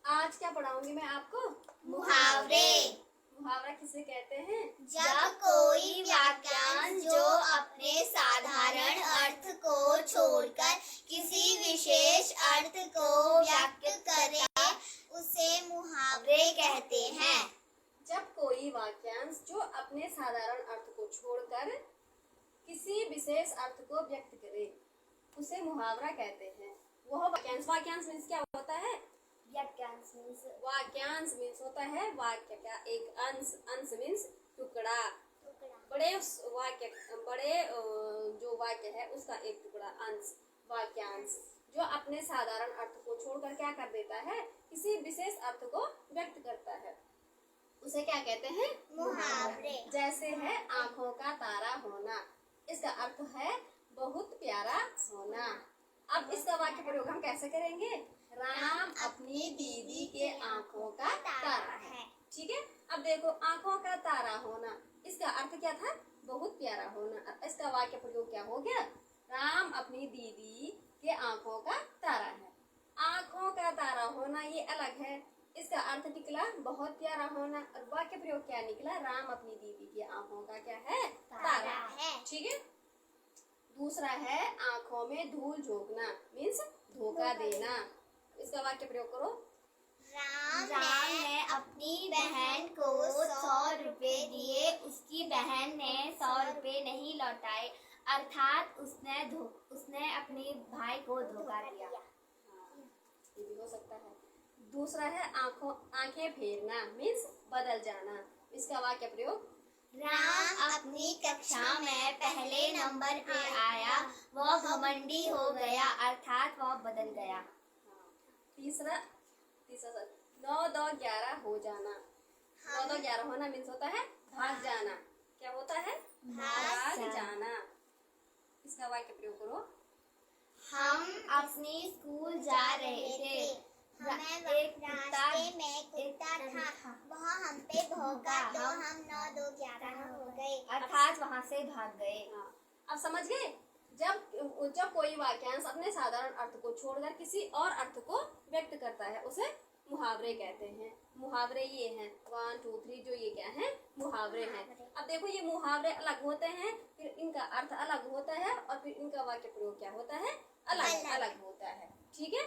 आज क्या पढ़ाऊंगी मैं आपको? मुहावरे। मुहावरा किसे कहते हैं? जब कोई वाक्यांश जो अपने साधारण अर्थ को छोड़कर किसी विशेष अर्थ को व्यक्त करे उसे मुहावरे कहते हैं। जब कोई वाक्यांश जो अपने साधारण अर्थ को छोड़कर किसी विशेष अर्थ को व्यक्त करे उसे मुहावरा कहते हैं। वह वाक्यांश मीन्स क्या होता है? वाक्यांश मीन्स होता है वाक्य का एक अंश मीन्स टुकड़ा। बड़े जो वाक्य है उसका एक टुकड़ा अंश वाक्यांश जो अपने साधारण अर्थ को छोड़कर क्या कर देता है, किसी विशेष अर्थ को व्यक्त करता है, उसे क्या कहते हैं? मुहावरे। जैसे है आंखों का तारा होना, इसका अर्थ है बहुत प्यारा होना। अब इसका वाक्य प्रयोग हम कैसे करेंगे? राम अपनी दीदी के आंखों का तारा है। ठीक है, अब देखो आंखों का तारा होना, इसका अर्थ क्या था? बहुत प्यारा होना। इसका वाक्य प्रयोग क्या हो गया? राम अपनी दीदी के आंखों का तारा है। आंखों का तारा होना ये अलग है, इसका अर्थ निकला बहुत प्यारा होना, और वाक्य प्रयोग क्या निकला? राम अपनी दीदी की आंखों का क्या है? तारा है। ठीक है, दूसरा है आंखों में धूल झोंकना मीन्स धोखा देना। इसका वाक्य प्रयोग करो। राम ने अपनी बहन को 100 रुपए दिए, उसकी बहन ने 100 रुपए नहीं लौटाए, अर्थात उसने अपने भाई को धोखा दिया। ये भी हो सकता है। दूसरा है आंखें फेरना मीन्स बदल जाना। इसका वाक्य प्रयोग। राम अपनी कक्षा में पहले नंबर पे आया, वह घमंडी हो गया, अर्थात वह बदल गया। तीसरा 9 2 11 हो जाना। 9 2 11 होना मीन्स होता है भाग जाना। क्या होता है? भाग जाना। इसका वाक्य प्रयोग करो। हम अपनी स्कूल जा रहे थे, हमें एक रास्ते में कुत्ता था, वह हम पे भौंका तो हम 9 2 11 हो गए, अर्थात वहाँ से भाग गए। अब समझ गए? जब कोई वाक्यांश अपने साधारण अर्थ को छोड़कर किसी और अर्थ को व्यक्त करता है उसे मुहावरे कहते हैं। मुहावरे ये हैं 1 2 3 जो ये क्या हैं? मुहावरे हैं। अब देखो ये मुहावरे अलग होते हैं, फिर इनका अर्थ अलग होता है और फिर इनका वाक्य प्रयोग क्या होता है? अलग अलग होता है। ठीक है।